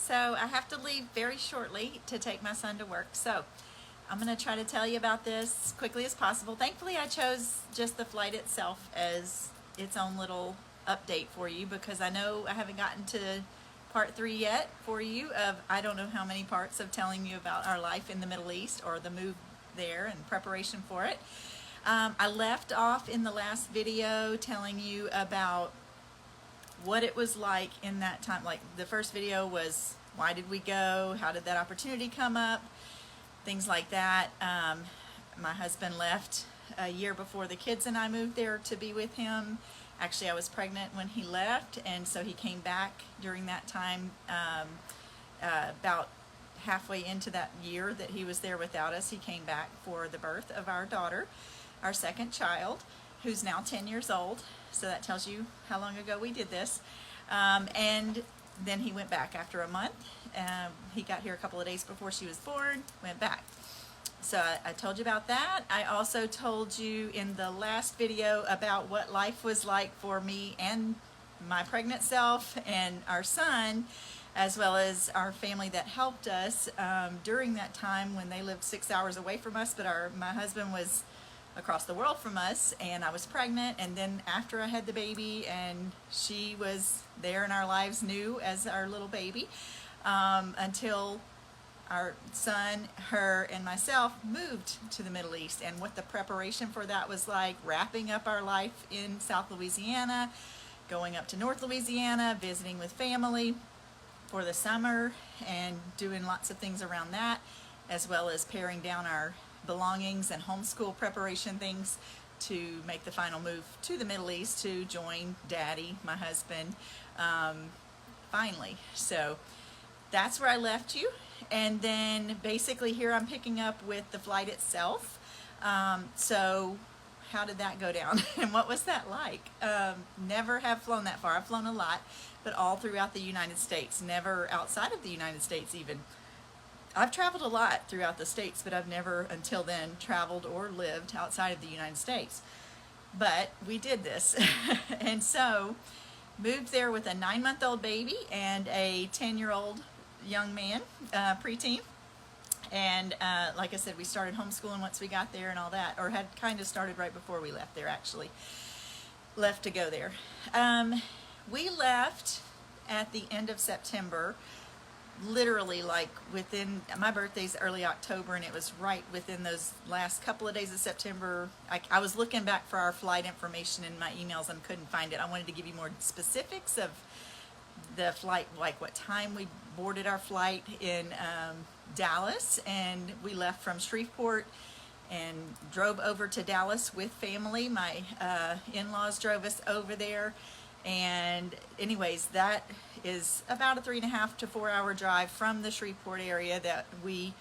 so I have to leave very shortly to take my son to work. So I'm going to try to tell you about this as quickly as possible. Thankfully, I chose just the flight itself as its own little update for you, because I know I haven't gotten to part 3 yet for you of I don't know how many parts of telling you about our life in the Middle East, or the move there and preparation for it. I left off in the last video telling you about what it was like in that time. Like, the first video was, why did we go? How did that opportunity come up? Things like that. My husband left a year before the kids and I moved there to be with him. Actually, I was pregnant when he left, and so he came back during that time. About halfway into that year that he was there without us, he came back for the birth of our daughter, our second child, who's now 10 years old. So that tells you how long ago we did this. And then he went back after a month. He got here a couple of days before she was born, went back. So I told you about that. I also told you in the last video about what life was like for me and my pregnant self and our son, as well as our family that helped us during that time when they lived 6 hours away from us, but my husband was across the world from us, and I was pregnant. And then after I had the baby, and she was there in our lives new as our little baby, until our son, her, and myself moved to the Middle East, and what the preparation for that was like, wrapping up our life in South Louisiana, going up to North Louisiana, visiting with family for the summer, and doing lots of things around that, as well as paring down our belongings and homeschool preparation things to make the final move to the Middle East to join Daddy, my husband, finally. So that's where I left you. And then basically here I'm picking up with the flight itself. So how did that go down and what was that like? Never have flown that far. I've flown a lot, but all throughout the United States, never outside of the United States even. I've traveled a lot throughout the States, but I've never until then traveled or lived outside of the United States. But we did this. And so moved there with a 9-month-old baby and a 10-year-old young man, preteen. And like I said, we started homeschooling once we got there and all that, or had kind of started right before we left there, actually. Left to go there. We left at the end of September, literally like within, my birthday's early October, and it was right within those last couple of days of September. I was looking back for our flight information in my emails and couldn't find it. I wanted to give you more specifics of the flight, like what time we boarded our flight in Dallas, and we left from Shreveport and drove over to Dallas with family. My in-laws drove us over there. And anyways, that is about a 3.5 to 4 hour drive from the Shreveport area that we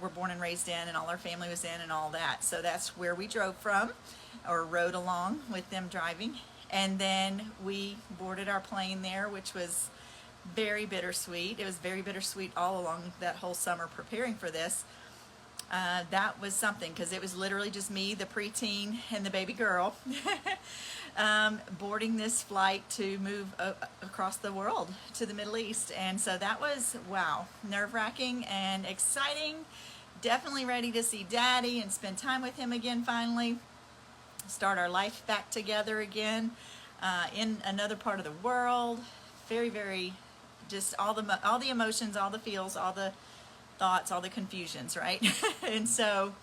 were born and raised in, and all our family was in and all that. So that's where we drove from, or rode along with them driving. And then we boarded our plane there, which was very bittersweet. It was very bittersweet all along that whole summer preparing for this. That was something, because it was literally just me, the preteen, and the baby girl boarding this flight to move across the world to the Middle East. And so that was, wow, nerve-wracking and exciting. Definitely ready to see Daddy and spend time with him again finally. Start our life back together again in another part of the world. Very, very, just all the emotions, all the feels, all the thoughts, all the confusions, right? And so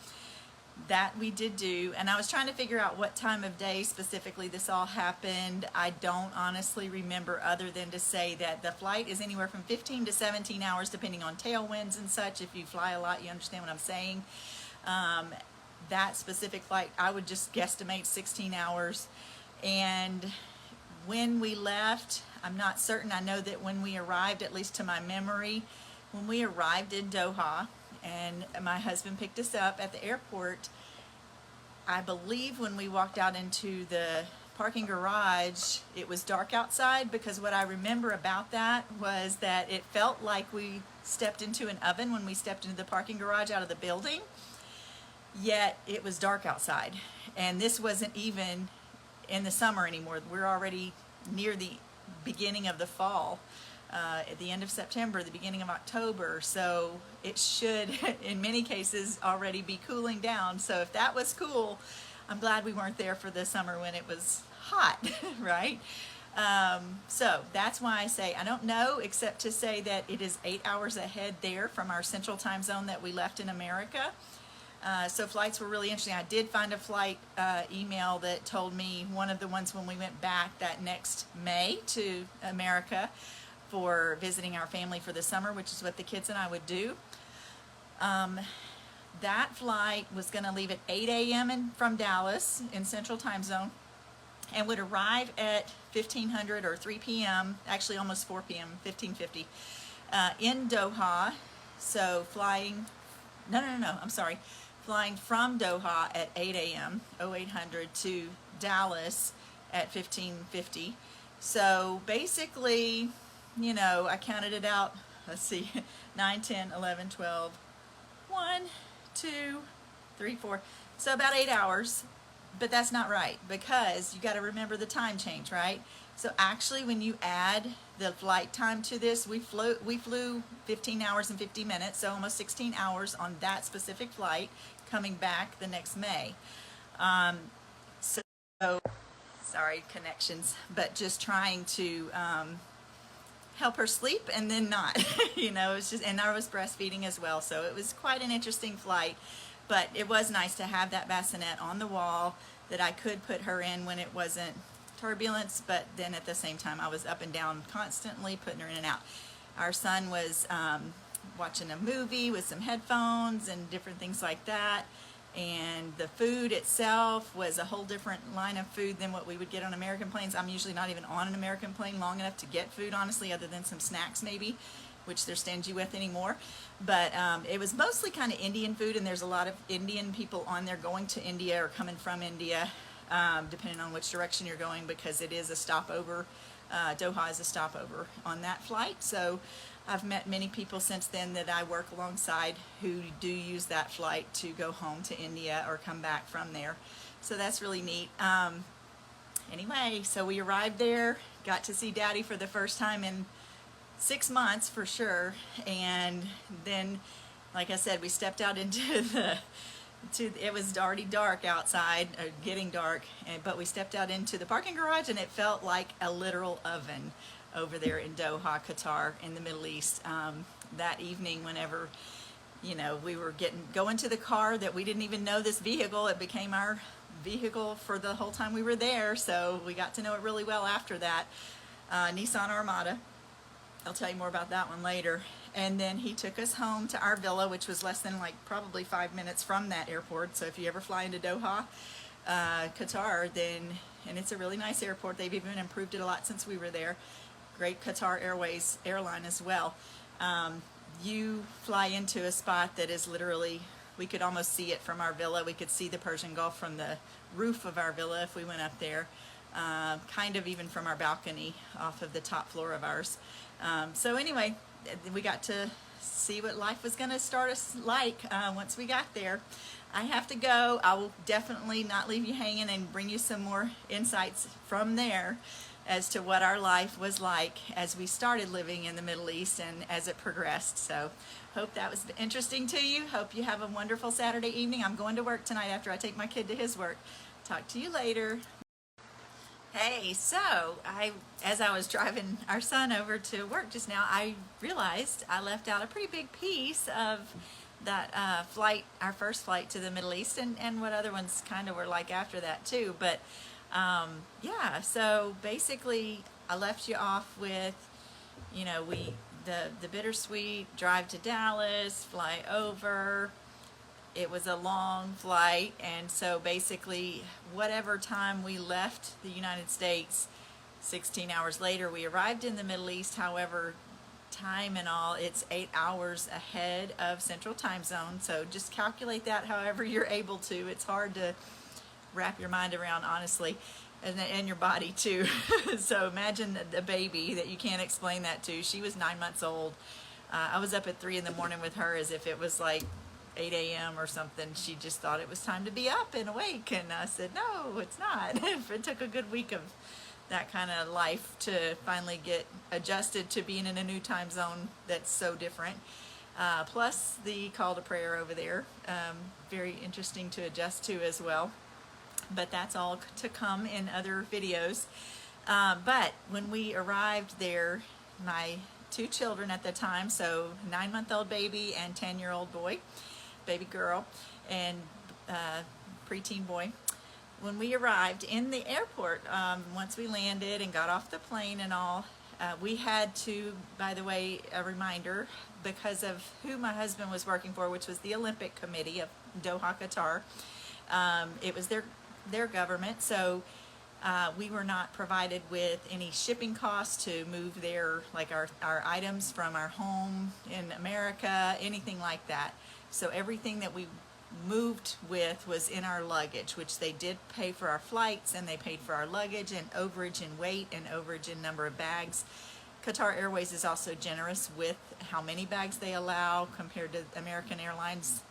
that we did do. And I was trying to figure out what time of day specifically this all happened. I don't honestly remember, other than to say that the flight is anywhere from 15 to 17 hours depending on tailwinds and such. If you fly a lot, you understand what I'm saying. That specific flight, I would just guesstimate 16 hours. And when we left, I'm not certain. I know that when we arrived, at least to my memory, when we arrived in Doha and my husband picked us up at the airport, I believe when we walked out into the parking garage, it was dark outside, because what I remember about that was that it felt like we stepped into an oven when we stepped into the parking garage out of the building, yet it was dark outside. And this wasn't even in the summer anymore. We're already near the beginning of the fall. at the end of September, the beginning of October. So it should, in many cases, already be cooling down. So if that was cool, I'm glad we weren't there for the summer when it was hot, right? So that's why I say I don't know, except to say that it is 8 hours ahead there from our central time zone that we left in America. So flights were really interesting. I did find a flight email that told me one of the ones when we went back that next May to America for visiting our family for the summer, which is what the kids and I would do. That flight was going to leave at 8 a.m. from Dallas in Central Time Zone and would arrive at 1500 or 3 p.m., actually almost 4 p.m., 1550, in Doha. So flying from Doha at 8 a.m., 0800 to Dallas at 1550. So basically, you know, I counted it out. Let's see, 9, 10, 11, 12, 1, 2, 3, 4. So about 8 hours, but that's not right because you got to remember the time change, right? So actually, when you add the flight time to this, we flew 15 hours and 50 minutes, so almost 16 hours on that specific flight, coming back the next May. So sorry, connections, but just trying to help her sleep and then not, you know, it's just, and I was breastfeeding as well, so it was quite an interesting flight, but it was nice to have that bassinet on the wall that I could put her in when it wasn't turbulence, but then at the same time I was up and down constantly putting her in and out. Our son was watching a movie with some headphones and different things like that, and the food itself was a whole different line of food than what we would get on American planes. I'm usually not even on an American plane long enough to get food, honestly, other than some snacks maybe, which they're stingy with anymore. But it was mostly kind of Indian food, and there's a lot of Indian people on there going to India or coming from India, depending on which direction you're going, because it is a stopover. Doha is a stopover on that flight. So I've met many people since then that I work alongside who do use that flight to go home to India or come back from there. So that's really neat. Anyway, so we arrived there, got to see Daddy for the first time in 6 months for sure, and then, like I said, we stepped out into it was already dark outside, getting dark, but we stepped out into the parking garage and it felt like a literal oven over there in Doha, Qatar, in the Middle East. That evening, whenever, you know, we were going to the car that we didn't even know this vehicle, it became our vehicle for the whole time we were there, so we got to know it really well after that. Nissan Armada. I'll tell you more about that one later. And then he took us home to our villa, which was less than probably 5 minutes from that airport. So if you ever fly into Doha, Qatar, then, and it's a really nice airport. They've even improved it a lot since we were there. Great Qatar Airways airline as well. You fly into a spot that is literally, we could almost see it from our villa. We could see the Persian Gulf from the roof of our villa if we went up there. Kind of even from our balcony off of the top floor of ours. So anyway, we got to see what life was going to start us like once we got there. I have to go. I will definitely not leave you hanging and bring you some more insights from there as to what our life was like as we started living in the Middle East and as it progressed. So hope that was interesting to you. Hope you have a wonderful Saturday evening. I'm going to work tonight after I take my kid to his work. Talk to you later. Hey, so as I was driving our son over to work just now, I realized I left out a pretty big piece of that flight, our first flight to the Middle East, and what other ones kind of were like after that too. But yeah, so basically I left you off with, you know, the bittersweet drive to Dallas, fly over. It was a long flight, and so basically whatever time we left the United States, 16 hours later we arrived in the Middle East. However, time and all, it's 8 hours ahead of Central Time Zone, so just calculate that however you're able to. It's hard to wrap your mind around, honestly, and your body too. So imagine the baby that you can't explain that to. She was 9 months old. I was up at 3 in the morning with her as if it was like 8 a.m. or something. She just thought it was time to be up and awake, and I said, no, it's not. It took a good week of that kind of life to finally get adjusted to being in a new time zone that's so different. Plus the call to prayer over there, very interesting to adjust to as well. But that's all to come in other videos. But when we arrived there, my two children at the time, so 9-month-old baby and 10-year-old boy, baby girl, and preteen boy, when we arrived in the airport, once we landed and got off the plane and all, we had to, by the way, a reminder, because of who my husband was working for, which was the Olympic Committee of Doha, Qatar. It was their government, so we were not provided with any shipping costs to move like our items from our home in America, anything like that. So everything that we moved with was in our luggage, which they did pay for our flights, and they paid for our luggage and overage in weight and overage in number of bags. Qatar Airways is also generous with how many bags they allow compared to American Airlines,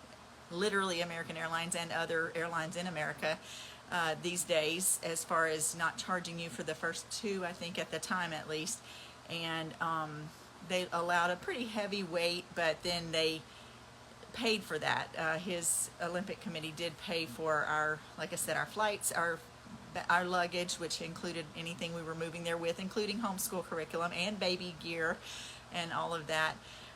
literally American Airlines and other airlines in America these days, as far as not charging you for the first two, I think at the time at least. And they allowed a pretty heavy weight, but then they paid for that. His Olympic Committee did pay for our, like I said, our flights, our luggage, which included anything we were moving there with, including homeschool curriculum and baby gear and all of that.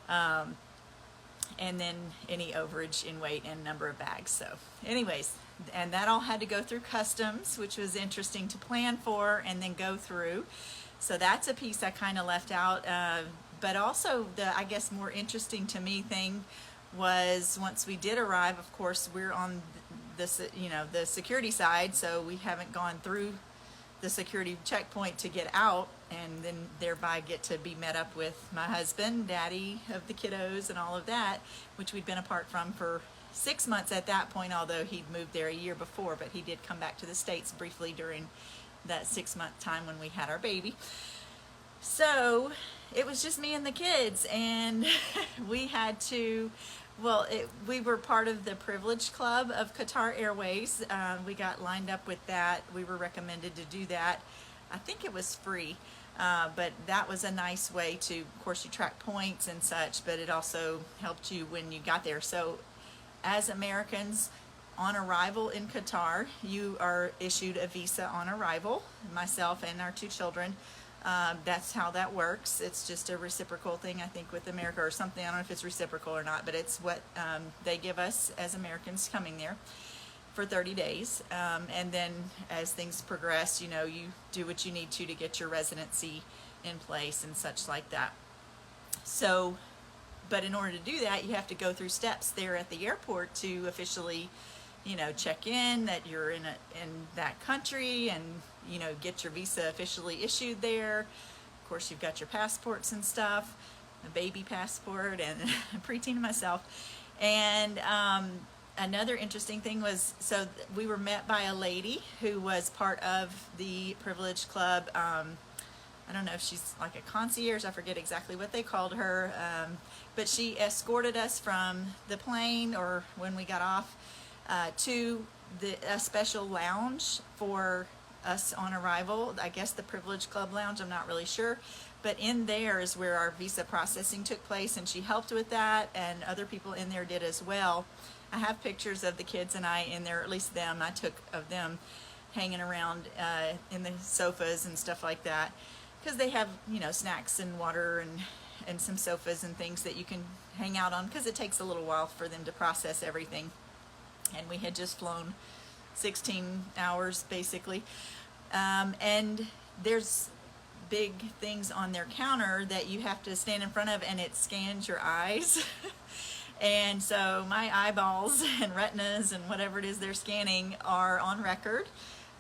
And then any overage in weight and number of bags. So anyways, and that all had to go through customs, which was interesting to plan for and then go through. So that's a piece I kind of left out. But also the, I guess, more interesting to me thing was once we did arrive, of course, we're on this, the security side, so we haven't gone through the security checkpoint to get out, and then thereby get to be met up with my husband, daddy of the kiddos and all of that, which we'd been apart from for 6 months at that point, although he'd moved there a year before, but he did come back to the States briefly during that 6-month time when we had our baby. So it was just me and the kids, and we had to, we were part of the Privilege Club of Qatar Airways. We got lined up with that. We were recommended to do that. I think it was free, but that was a nice way to, of course, you track points and such, but it also helped you when you got there. So as Americans on arrival in Qatar, you are issued a visa on arrival, myself and our two children. That's how that works. It's just a reciprocal thing, I think, with America or something. I don't know if it's reciprocal or not, but it's what they give us as Americans coming there for 30 days. And then as things progress, you do what you need to get your residency in place and such like that. So, but in order to do that, you have to go through steps there at the airport to officially, check in that you're in that country and, get your visa officially issued there. Of course, you've got your passports and stuff, a baby passport and a preteen myself. And another interesting thing was, so we were met by a lady who was part of the Privilege Club. I don't know if she's like a concierge, I forget exactly what they called her, but she escorted us from the plane, or when we got off, to a special lounge for us on arrival. I guess the Privilege Club lounge, I'm not really sure, but in there is where our visa processing took place, and she helped with that, and other people in there did as well. I have pictures of the kids and I in there, at least them, I took of them hanging around in the sofas and stuff like that, because they have, snacks and water and some sofas and things that you can hang out on, because it takes a little while for them to process everything. And we had just flown 16 hours basically. And there's big things on their counter that you have to stand in front of, and it scans your eyes. And so my eyeballs and retinas and whatever it is they're scanning are on record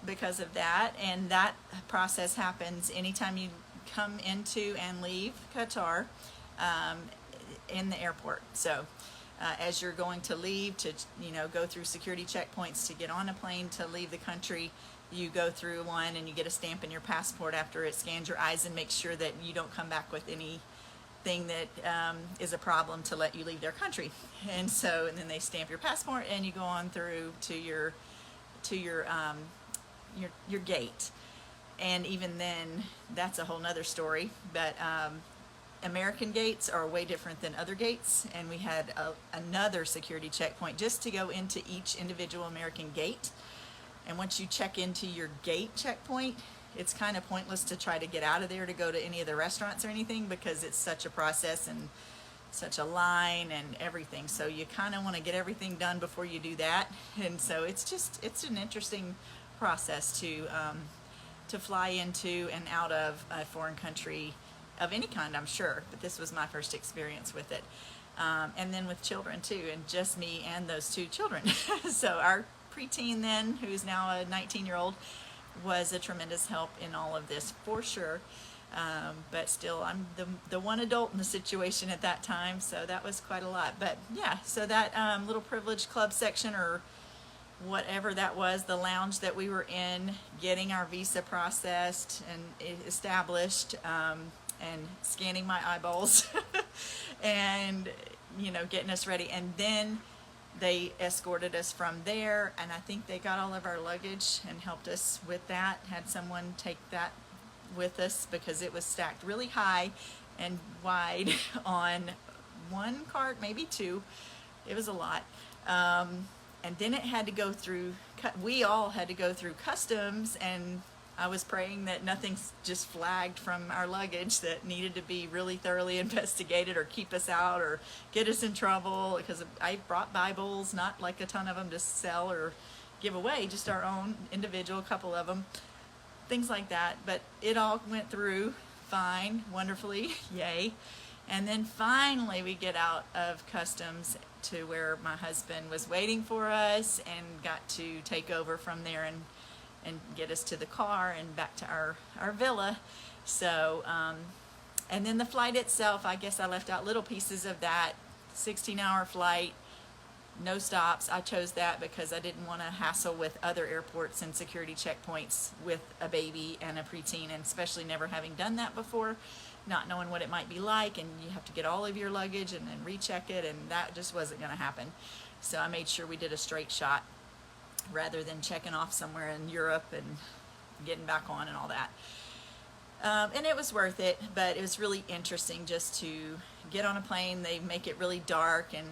because of that. And that process happens anytime you come into and leave Qatar in the airport. So as you're going to leave to go through security checkpoints to get on a plane to leave the country, you go through one and you get a stamp in your passport after it scans your eyes and makes sure that you don't come back with anything that is a problem to let you leave their country. And then they stamp your passport and you go on through to your gate. And even then, that's a whole nother story. But American gates are way different than other gates, and we had another security checkpoint just to go into each individual American gate. And once you check into your gate checkpoint, it's kind of pointless to try to get out of there to go to any of the restaurants or anything, because it's such a process and such a line and everything. So you kind of want to get everything done before you do that. And so it's an interesting process to fly into and out of a foreign country of any kind, I'm sure, but this was my first experience with it. And then with children too, and just me and those two children. So our preteen then, who's now a 19-year-old, was a tremendous help in all of this for sure. But still, I'm the one adult in the situation at that time, so that was quite a lot. But yeah, so that little privilege club section, or whatever that was, the lounge that we were in, getting our visa processed and established, and scanning my eyeballs and getting us ready, and then they escorted us from there, and I think they got all of our luggage and helped us with that, had someone take that with us because it was stacked really high and wide on one cart, maybe two. It was a lot. And then it had to go through, we all had to go through customs, and I was praying that nothing just flagged from our luggage that needed to be really thoroughly investigated or keep us out or get us in trouble, because I brought Bibles, not like a ton of them to sell or give away, just our own individual, couple of them, things like that. But it all went through fine, wonderfully, yay. And then finally we get out of customs to where my husband was waiting for us, and got to take over from there and get us to the car and back to our villa. So and then the flight itself, I guess I left out little pieces of that. 16-hour flight, no stops. I chose that because I didn't want to hassle with other airports and security checkpoints with a baby and a preteen, and especially never having done that before, not knowing what it might be like, and you have to get all of your luggage and then recheck it, and that just wasn't going to happen. So I made sure we did a straight shot rather than checking off somewhere in Europe and getting back on and all that. And it was worth it, but it was really interesting just to get on a plane. They make it really dark and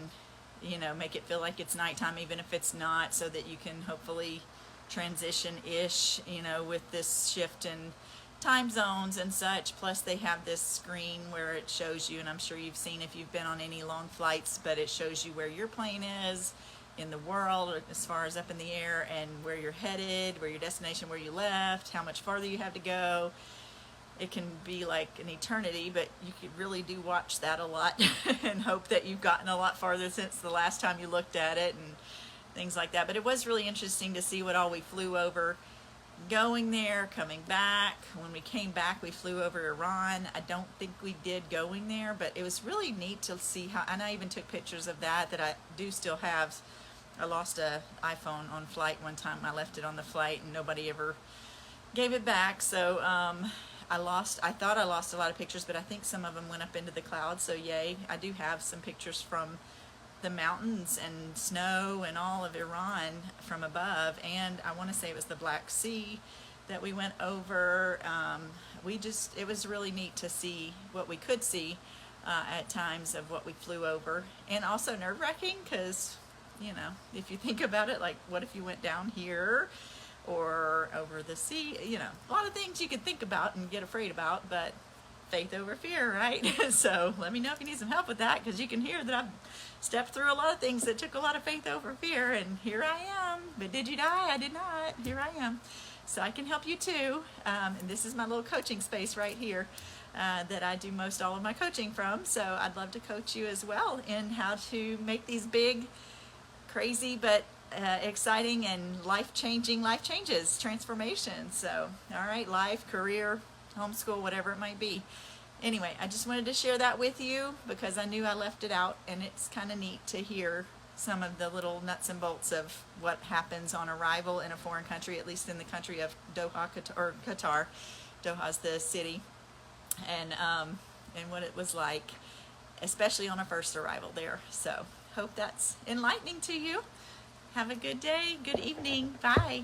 make it feel like it's nighttime even if it's not, so that you can hopefully transition-ish, with this shift in time zones and such. Plus they have this screen where it shows you, and I'm sure you've seen if you've been on any long flights, but it shows you where your plane is in the world as far as up in the air, and where you're headed, where your destination, where you left, how much farther you have to go. It can be like an eternity, but you could really do watch that a lot and hope that you've gotten a lot farther since the last time you looked at it and things like that. But it was really interesting to see what all we flew over going there, coming back. When we came back, we flew over Iran. I don't think we did going there, but it was really neat to see how, and I even took pictures of that I do still have. I lost a iPhone on flight one time. I left it on the flight and nobody ever gave it back. So I thought I lost a lot of pictures, but I think some of them went up into the clouds. So yay, I do have some pictures from the mountains and snow and all of Iran from above. And I want to say it was the Black Sea that we went over. It was really neat to see what we could see at times of what we flew over, and also nerve-wracking because if you think about it, like what if you went down here or over the sea, a lot of things you could think about and get afraid about, but faith over fear, right? So let me know if you need some help with that, because you can hear that I've stepped through a lot of things that took a lot of faith over fear, and here I am. But did you die? I did not. Here I am. So I can help you too. And this is my little coaching space right here that I do most all of my coaching from. So I'd love to coach you as well in how to make these big, crazy, but exciting and life-changing life changes, transformations. So, all right, life, career, homeschool, whatever it might be. Anyway, I just wanted to share that with you because I knew I left it out, and it's kind of neat to hear some of the little nuts and bolts of what happens on arrival in a foreign country, at least in the country of Doha, Qatar. Doha's the city, and what it was like, especially on a first arrival there. So hope that's enlightening to you. Have a good day, good evening, bye.